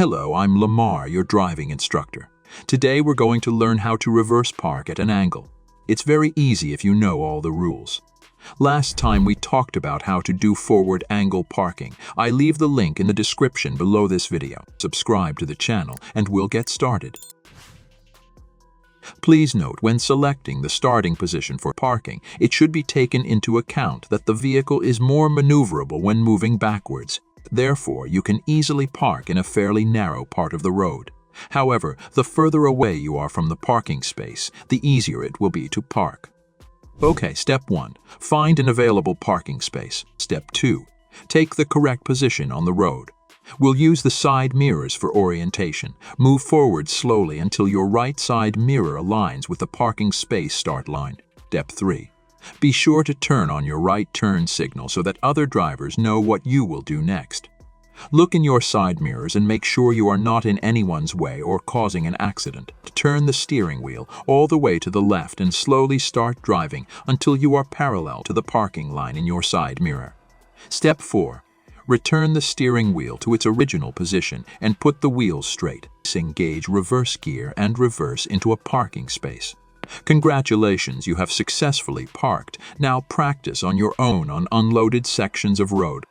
Hello, I'm Lamar, your driving instructor. Today we're going to learn how to reverse park at an angle. It's very easy if you know all the rules. Last time we talked about how to do forward angle parking. I leave the link in the description below this video. Subscribe to the channel and we'll get started. Please note, when selecting the starting position for parking, it should be taken into account that the vehicle is more maneuverable when moving backwards. Therefore, you can easily park in a fairly narrow part of the road. However, the further away you are from the parking space, the easier it will be to park. Okay, step 1. Find an available parking space. Step 2. Take the correct position on the road. We'll use the side mirrors for orientation. Move forward slowly until your right side mirror aligns with the parking space start line. Step 3. Be sure to turn on your right turn signal so that other drivers know what you will do next. Look in your side mirrors and make sure you are not in anyone's way or causing an accident. Turn the steering wheel all the way to the left and slowly start driving until you are parallel to the parking line in your side mirror. Step 4. Return the steering wheel to its original position and put the wheels straight. Engage reverse gear and reverse into a parking space. Congratulations, you have successfully parked. Now practice on your own on unloaded sections of road.